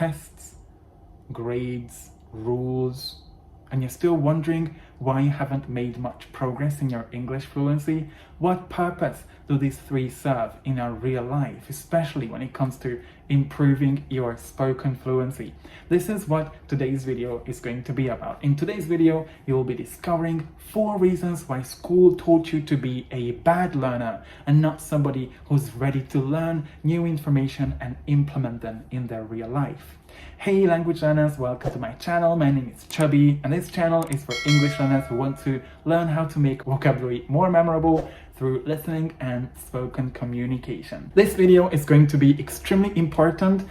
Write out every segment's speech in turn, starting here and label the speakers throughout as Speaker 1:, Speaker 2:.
Speaker 1: tests, grades, rules, and you're still wondering why you haven't made much progress in your English fluency, what purpose do these three serve in our real life, especially when it comes to improving your spoken fluency? This is what today's video is going to be about. In today's video, you'll be discovering 4 reasons why school taught you to be a bad learner and not somebody who's ready to learn new information and implement them in their real life. Hey language learners, welcome to my channel. My name is Csabi, and this channel is for English learners who want to learn how to make vocabulary more memorable through listening and spoken communication. This video is going to be extremely important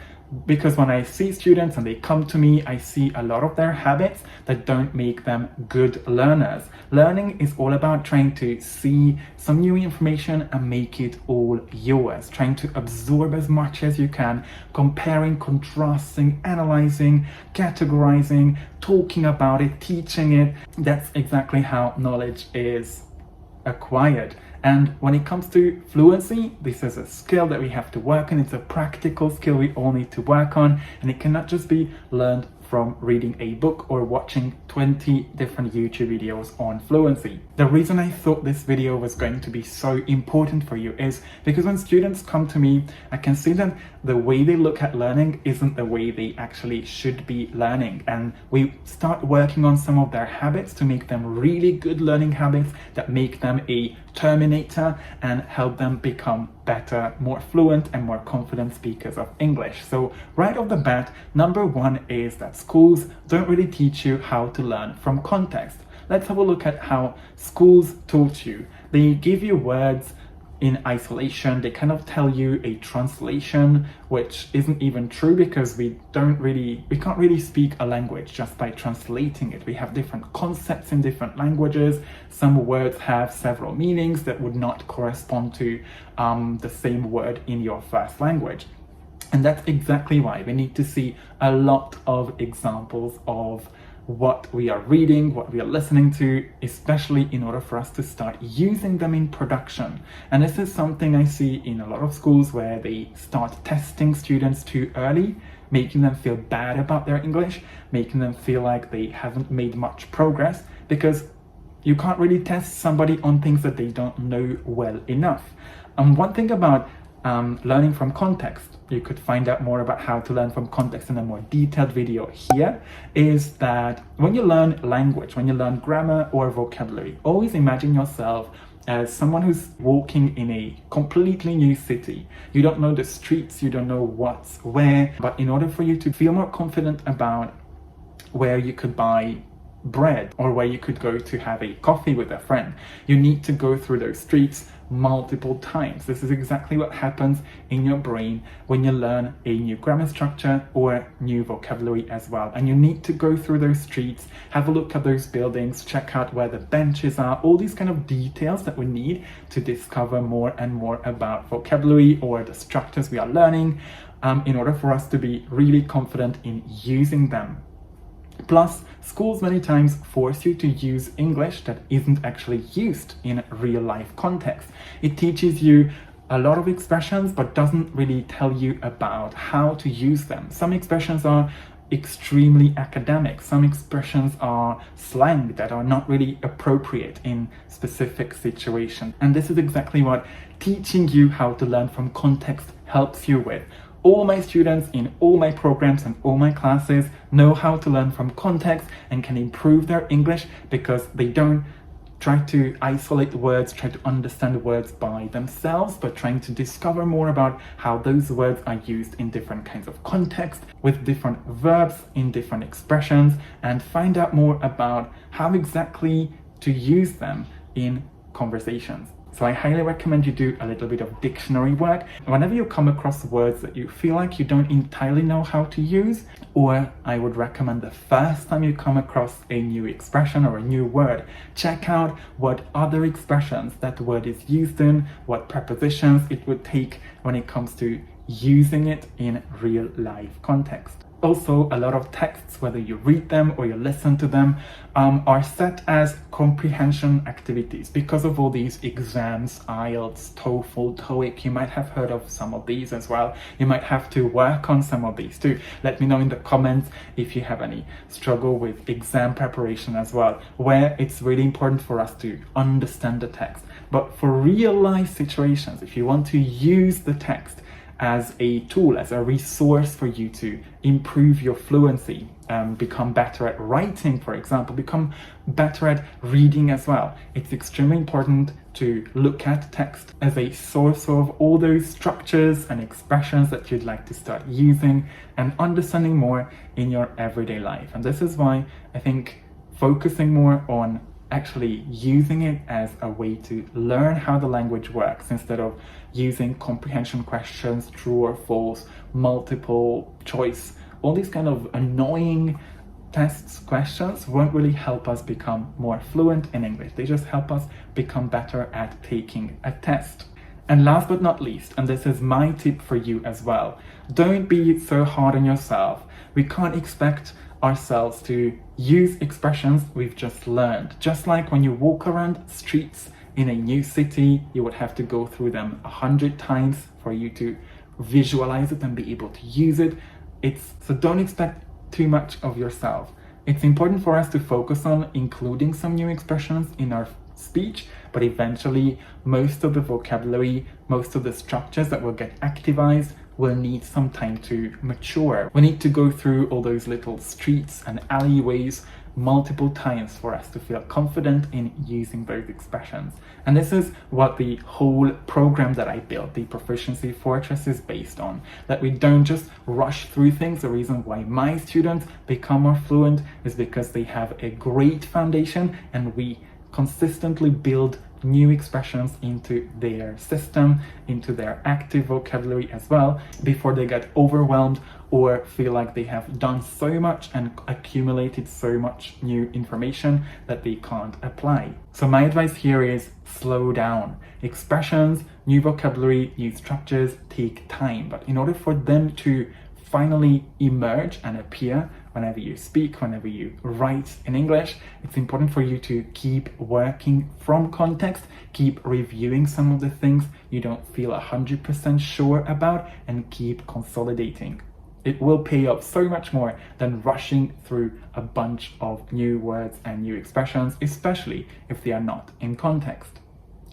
Speaker 1: because when I see students and they come to me, I see a lot of their habits that don't make them good learners. Learning is all about trying to see some new information and make it all yours, trying to absorb as much as you can, comparing, contrasting, analyzing, categorizing, talking about it, teaching it. That's exactly how knowledge is acquired. And when it comes to fluency, this is a skill that we have to work on. It's a practical skill we all need to work on, and it cannot just be learned from reading a book or watching 20 different YouTube videos on fluency. The reason I thought this video was going to be so important for you is because when students come to me, I can see that the way they look at learning isn't the way they actually should be learning. And we start working on some of their habits to make them really good learning habits that make them a terminator and help them become better, more fluent and more confident speakers of English. So right off the bat, number 1 is that schools don't really teach you how to learn from context. Let's have a look at how schools taught you. They give you words in isolation. They kind of tell you a translation, which isn't even true because we can't really speak a language just by translating it. We have different concepts in different languages. Some words have several meanings that would not correspond to the same word in your first language. And that's exactly why we need to see a lot of examples of what we are reading, what we are listening to, especially in order for us to start using them in production. And this is something I see in a lot of schools where they start testing students too early, making them feel bad about their English, making them feel like they haven't made much progress, because you can't really test somebody on things that they don't know well enough. And one thing about learning from context, you could find out more about how to learn from context in a more detailed video here, is that when you learn language, when you learn grammar or vocabulary, always imagine yourself as someone who's walking in a completely new city. You don't know the streets, you don't know what's where, but in order for you to feel more confident about where you could buy bread or where you could go to have a coffee with a friend, you need to go through those streets multiple times. This is exactly what happens in your brain when you learn a new grammar structure or new vocabulary as well. And you need to go through those streets, have a look at those buildings, check out where the benches are, all these kind of details that we need to discover more and more about vocabulary or the structures we are learning in order for us to be really confident in using them. Plus, schools many times force you to use English that isn't actually used in real life context. It teaches you a lot of expressions but doesn't really tell you about how to use them. Some expressions are extremely academic. Some expressions are slang that are not really appropriate in specific situations. And this is exactly what teaching you how to learn from context helps you with. All my students in all my programs and all my classes know how to learn from context and can improve their English because they don't try to isolate words, try to understand words by themselves, but trying to discover more about how those words are used in different kinds of contexts, with different verbs in different expressions, and find out more about how exactly to use them in conversations. So I highly recommend you do a little bit of dictionary work. Whenever you come across words that you feel like you don't entirely know how to use, or I would recommend the first time you come across a new expression or a new word, check out what other expressions that word is used in, what prepositions it would take when it comes to using it in real life context. Also, a lot of texts, whether you read them or you listen to them, are set as comprehension activities because of all these exams, IELTS, TOEFL, TOEIC. You might have heard of some of these as well. You might have to work on some of these too. Let me know in the comments if you have any struggle with exam preparation as well, where it's really important for us to understand the text. But for real life situations, if you want to use the text as a tool, as a resource for you to improve your fluency, become better at writing, for example, become better at reading as well, it's extremely important to look at text as a source of all those structures and expressions that you'd like to start using and understanding more in your everyday life. And this is why I think focusing more on actually using it as a way to learn how the language works instead of using comprehension questions, true or false, multiple choice, all these kind of annoying tests, questions won't really help us become more fluent in English. They just help us become better at taking a test. And last but not least, and this is my tip for you as well, don't be so hard on yourself. We can't expect ourselves to use expressions we've just learned. Just like when you walk around streets in a new city, you would have to go through them 100 times for you to visualize it and be able to use it. So don't expect too much of yourself. It's important for us to focus on including some new expressions in our speech, but eventually most of the vocabulary, most of the structures that will get activized will need some time to mature. We need to go through all those little streets and alleyways multiple times for us to feel confident in using those expressions. And this is what the whole program that I built, the Proficiency Fortress, is based on. That we don't just rush through things. The reason why my students become more fluent is because they have a great foundation and we consistently build new expressions into their system, into their active vocabulary as well, before they get overwhelmed or feel like they have done so much and accumulated so much new information that they can't apply. So my advice here is slow down. Expressions, new vocabulary, new structures take time, but in order for them to finally emerge and appear whenever you speak, whenever you write in English, it's important for you to keep working from context, keep reviewing some of the things you don't feel 100% sure about, and keep consolidating. It will pay off so much more than rushing through a bunch of new words and new expressions, especially if they are not in context.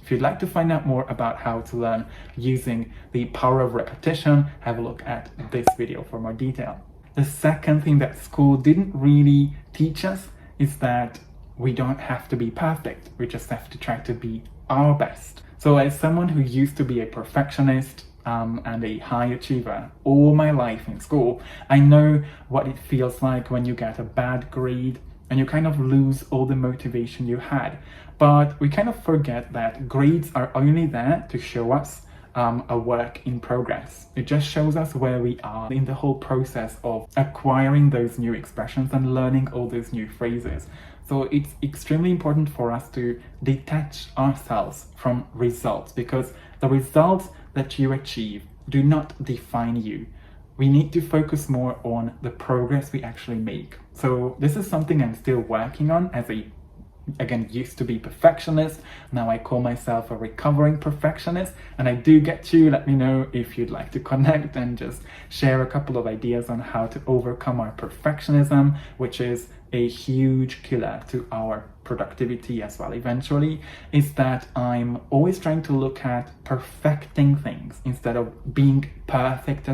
Speaker 1: If you'd like to find out more about how to learn using the power of repetition, have a look at this video for more detail. The second thing that school didn't really teach us is that we don't have to be perfect. We just have to try to be our best. So as someone who used to be a perfectionist and a high achiever all my life in school, I know what it feels like when you get a bad grade and you kind of lose all the motivation you had. But we kind of forget that grades are only there to show us a work in progress. It just shows us where we are in the whole process of acquiring those new expressions and learning all those new phrases. So it's extremely important for us to detach ourselves from results, because the results that you achieve do not define you. We need to focus more on the progress we actually make. So this is something I'm still working on as used to be perfectionist. Now I call myself a recovering perfectionist, and I do get you. Let me know if you'd like to connect and just share a couple of ideas on how to overcome our perfectionism, which is a huge killer to our productivity as well. Eventually, is that I'm always trying to look at perfecting things instead of being perfect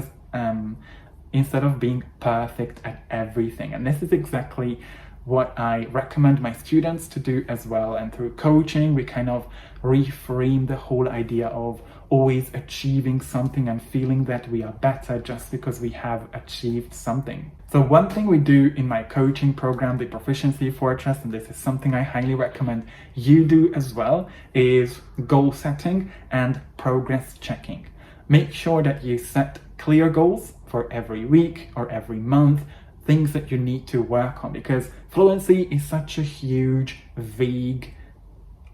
Speaker 1: at everything. And this is exactly what I recommend my students to do as well. And through coaching, we kind of reframe the whole idea of always achieving something and feeling that we are better just because we have achieved something. So one thing we do in my coaching program, the Proficiency Fortress, and this is something I highly recommend you do as well, is goal setting and progress checking. Make sure that you set clear goals for every week or every month, things that you need to work on, because fluency is such a huge, vague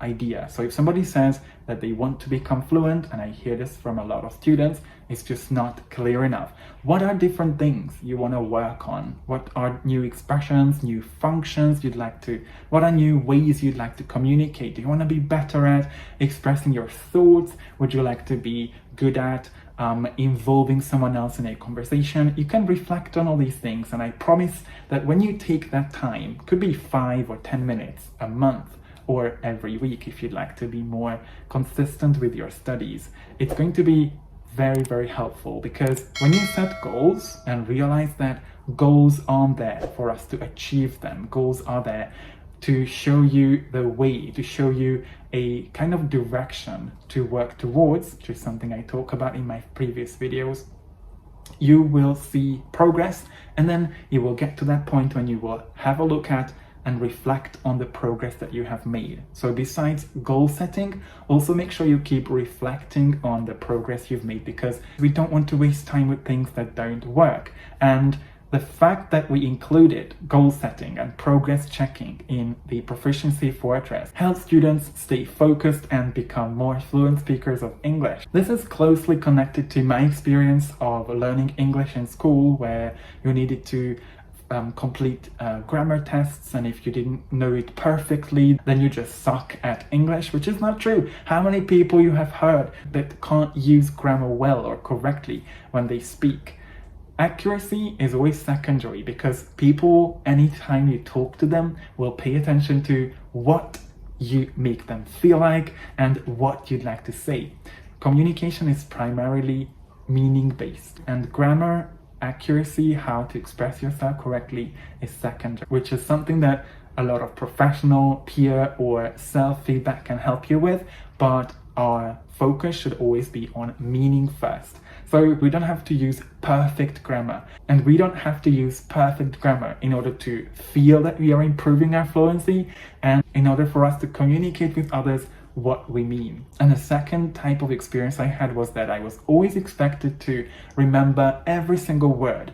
Speaker 1: idea. So if somebody says that they want to become fluent, and I hear this from a lot of students, it's just not clear enough. What are different things you want to work on? What are new expressions, new functions what are new ways you'd like to communicate? Do you want to be better at expressing your thoughts? Would you like to be good at involving someone else in a conversation? You can reflect on all these things, and I promise that when you take that time, could be 5 or 10 minutes a month or every week if you'd like to be more consistent with your studies, it's going to be very, very helpful, because when you set goals and realize that goals aren't there for us to achieve them, goals are there to show you the way, to show you a kind of direction to work towards, which is something I talk about in my previous videos, you will see progress, and then you will get to that point when you will have a look at and reflect on the progress that you have made. So besides goal setting, also make sure you keep reflecting on the progress you've made, because we don't want to waste time with things that don't work. And the fact that we included goal setting and progress checking in the Proficiency Fortress helps students stay focused and become more fluent speakers of English. This is closely connected to my experience of learning English in school, where you needed to complete grammar tests, and if you didn't know it perfectly, then you just suck at English, which is not true. How many people you have heard that can't use grammar well or correctly when they speak? Accuracy is always secondary, because people, anytime you talk to them, will pay attention to what you make them feel like and what you'd like to say. Communication is primarily meaning-based, and grammar accuracy, how to express yourself correctly, is secondary, which is something that a lot of professional, peer, or self-feedback can help you with, but our focus should always be on meaning first. So we don't have to use perfect grammar, and we don't have to use perfect grammar in order to feel that we are improving our fluency, and in order for us to communicate with others what we mean. And the second type of experience I had was that I was always expected to remember every single word.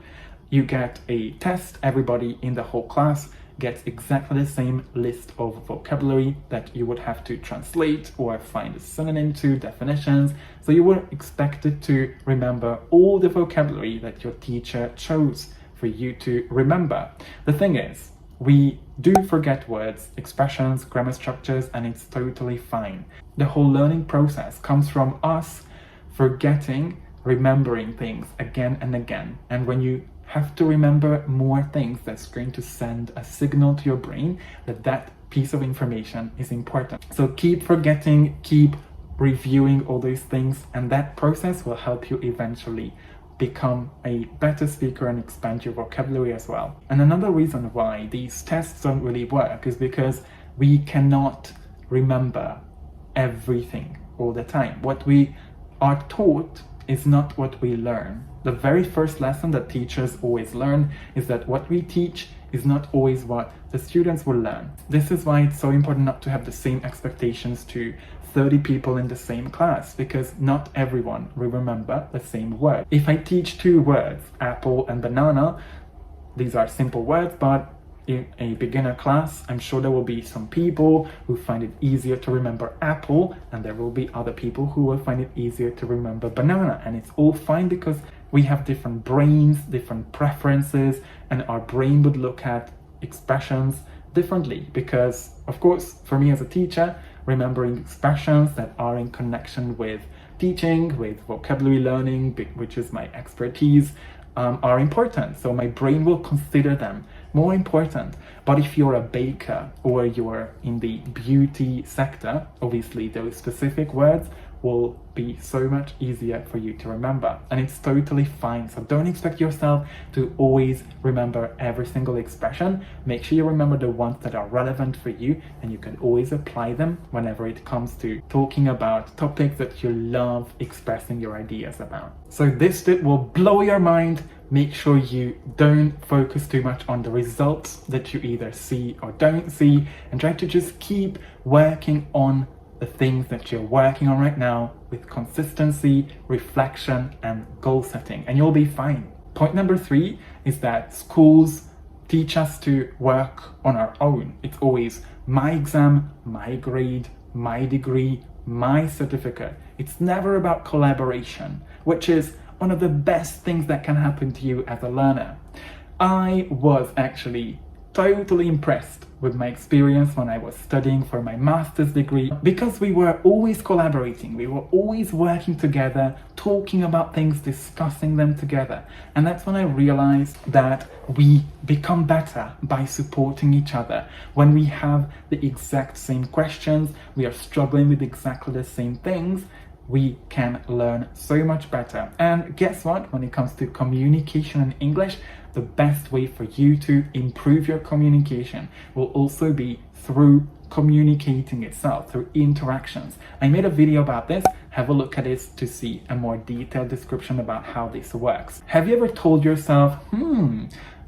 Speaker 1: You get a test, everybody in the whole class gets exactly the same list of vocabulary that you would have to translate or find a synonym to, definitions. So you were expected to remember all the vocabulary that your teacher chose for you to remember. The thing is, we do forget words, expressions, grammar structures, and it's totally fine. The whole learning process comes from us forgetting, remembering things again and again. And when you have to remember more things, that's going to send a signal to your brain that that piece of information is important. So keep forgetting, keep reviewing all those things, and that process will help you eventually become a better speaker and expand your vocabulary as well. And another reason why these tests don't really work is because we cannot remember everything all the time. What we are taught is not what we learn. The very first lesson that teachers always learn is that what we teach is not always what the students will learn. This is why it's so important not to have the same expectations to 30 people in the same class, because not everyone will remember the same word. If I teach 2 words, apple and banana, these are simple words, but in a beginner class, I'm sure there will be some people who find it easier to remember apple, and there will be other people who will find it easier to remember banana. And it's all fine, because we have different brains, different preferences, and our brain would look at expressions differently. Because, of course, for me as a teacher, remembering expressions that are in connection with teaching, with vocabulary learning, which is my expertise, are important. So my brain will consider them more important. But if you're a baker or you're in the beauty sector, obviously those specific words will be so much easier for you to remember, and it's totally fine. So don't expect yourself to always remember every single expression. Make sure you remember the ones that are relevant for you, and you can always apply them whenever it comes to talking about topics that you love expressing your ideas about. So this tip will blow your mind. Make sure you don't focus too much on the results that you either see or don't see, and try to just keep working on the things that you're working on right now with consistency, reflection, and goal setting, and you'll be fine. Point number 3 is that schools teach us to work on our own. It's always my exam, my grade, my degree, my certificate. It's never about collaboration, which is one of the best things that can happen to you as a learner. I was actually totally impressed with my experience when I was studying for my master's degree, because we were always collaborating, we were always working together, talking about things, discussing them together. And that's when I realized that we become better by supporting each other. When we have the exact same questions, we are struggling with exactly the same things, we can learn so much better. And guess what? When it comes to communication in English, the best way for you to improve your communication will also be through communicating itself, through interactions. I made a video about this. Have a look at it to see a more detailed description about how this works. Have you ever told yourself,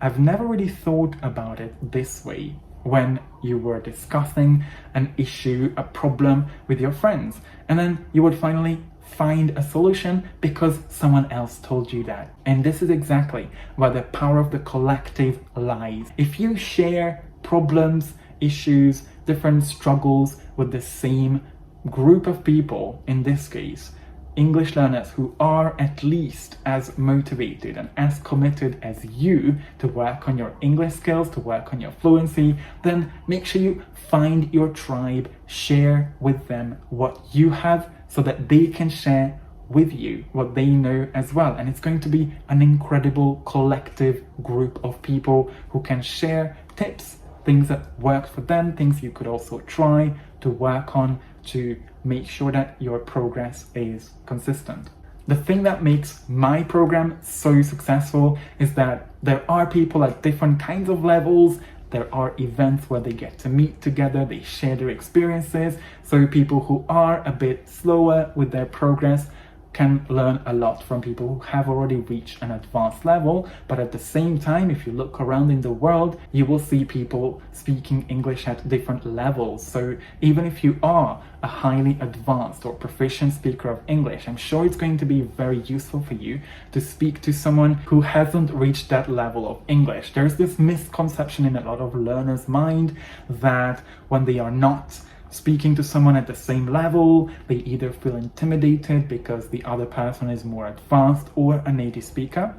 Speaker 1: I've never really thought about it this way, when you were discussing an issue, a problem with your friends, and then you would finally find a solution because someone else told you that? And this is exactly where the power of the collective lies. If you share problems, issues, different struggles with the same group of people, in this case English learners who are at least as motivated and as committed as you to work on your English skills, to work on your fluency, then make sure you find your tribe, share with them what you have so that they can share with you what they know as well. And it's going to be an incredible collective group of people who can share tips, things that worked for them, things you could also try to work on to make sure that your progress is consistent. The thing that makes my program so successful is that there are people at different kinds of levels. There are events where they get to meet together, they share their experiences. So people who are a bit slower with their progress can learn a lot from people who have already reached an advanced level. But at the same time, if you look around in the world, you will see people speaking English at different levels. So even if you are a highly advanced or proficient speaker of English, I'm sure it's going to be very useful for you to speak to someone who hasn't reached that level of English. There's this misconception in a lot of learners' mind that when they are not speaking to someone at the same level, they either feel intimidated because the other person is more advanced or a native speaker.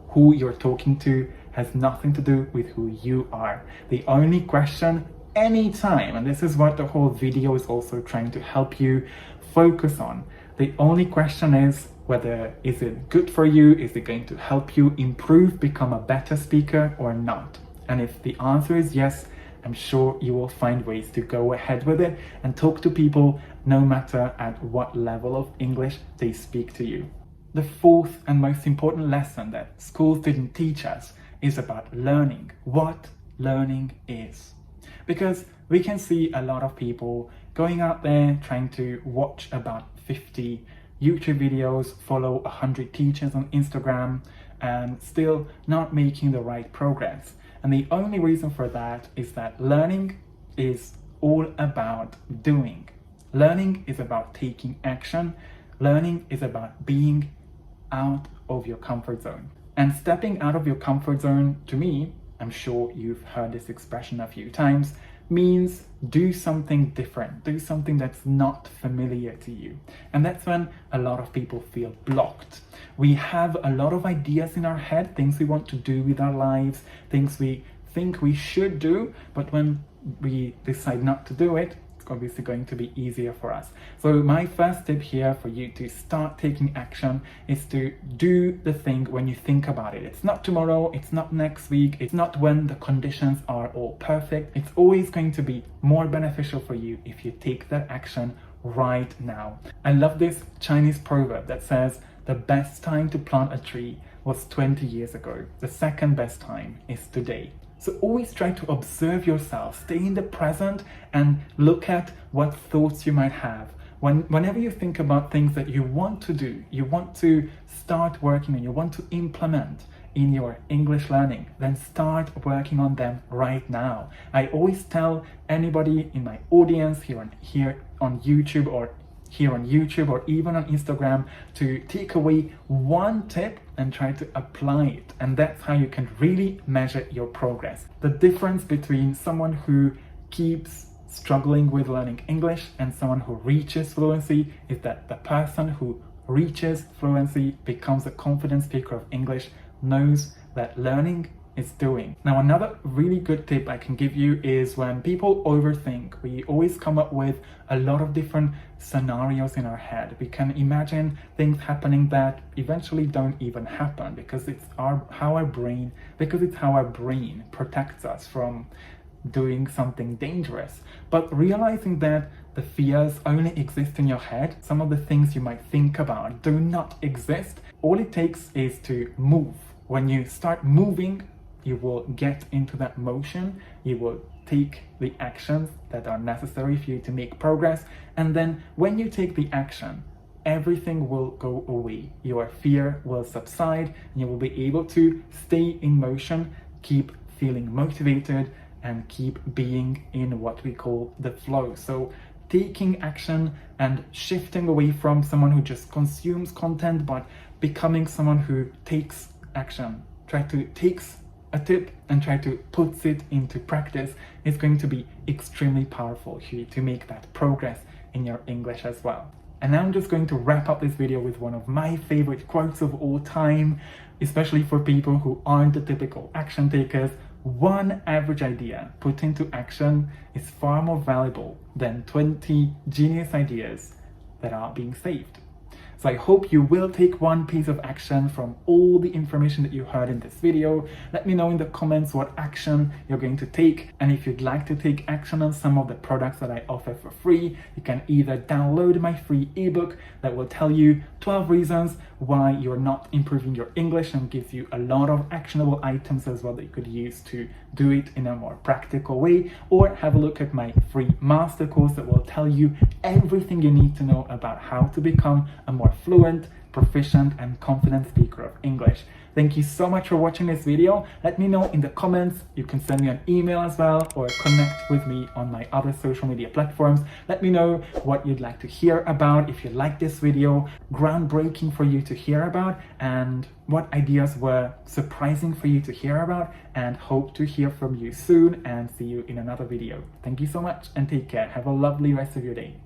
Speaker 1: Who you're talking to has nothing to do with who you are. The only question anytime, and this is what the whole video is also trying to help you focus on, the only question is whether is it good for you, is it going to help you improve, become a better speaker or not. And if the answer is yes, I'm sure you will find ways to go ahead with it and talk to people no matter at what level of English they speak to you. The fourth and most important lesson that schools didn't teach us is about learning, what learning is. Because we can see a lot of people going out there trying to watch about 50 YouTube videos, follow 100 teachers on Instagram, and still not making the right progress. And the only reason for that is that learning is all about doing. Learning is about taking action. Learning is about being out of your comfort zone. And stepping out of your comfort zone, to me, I'm sure you've heard this expression a few times, means do something different, do something that's not familiar to you. And that's when a lot of people feel blocked. We have a lot of ideas in our head, things we want to do with our lives, things we think we should do, but when we decide not to do it, it's obviously going to be easier for us. So my first tip here for you to start taking action is to do the thing when you think about it. It's not tomorrow, it's not next week, it's not when the conditions are all perfect. It's always going to be more beneficial for you if you take that action right now. I love this Chinese proverb that says, the best time to plant a tree was 20 years ago. The second best time is today. So always try to observe yourself, stay in the present and look at what thoughts you might have. Whenever you think about things that you want to do, you want to start working on, you want to implement in your English learning, then start working on them right now. I always tell anybody in my audience here on YouTube or even on Instagram to take away one tip and try to apply it. And that's how you can really measure your progress. The difference between someone who keeps struggling with learning English and someone who reaches fluency is that the person who reaches fluency, becomes a confident speaker of English, knows that learning is doing. Now, another really good tip I can give you is when people overthink, we always come up with a lot of different scenarios in our head. We can imagine things happening that eventually don't even happen because it's how our brain protects us from doing something dangerous. But realizing that the fears only exist in your head, some of the things you might think about do not exist. All it takes is to move. When you start moving, you will get into that motion, you will take the actions that are necessary for you to make progress, and then when you take the action, everything will go away. Your fear will subside, and you will be able to stay in motion, keep feeling motivated, and keep being in what we call the flow. So taking action and shifting away from someone who just consumes content, but becoming someone who takes action, takes a tip and try to put it into practice is going to be extremely powerful for you to make that progress in your English as well. And now I'm just going to wrap up this video with one of my favorite quotes of all time, especially for people who aren't the typical action takers. One average idea put into action is far more valuable than 20 genius ideas that are being saved. So I hope you will take one piece of action from all the information that you heard in this video. Let me know in the comments what action you're going to take. And if you'd like to take action on some of the products that I offer for free, you can either download my free ebook that will tell you 12 reasons why you're not improving your English and gives you a lot of actionable items as well that you could use to do it in a more practical way, or have a look at my free master course that will tell you everything you need to know about how to become a more fluent, proficient, and confident speaker of English. Thank you so much for watching this video. Let me know in the comments. You can send me an email as well, or connect with me on my other social media platforms. Let me know what you'd like to hear about, if you like this video, groundbreaking for you to hear about, and what ideas were surprising for you to hear about, and hope to hear from you soon and see you in another video. Thank you so much and take care. Have a lovely rest of your day.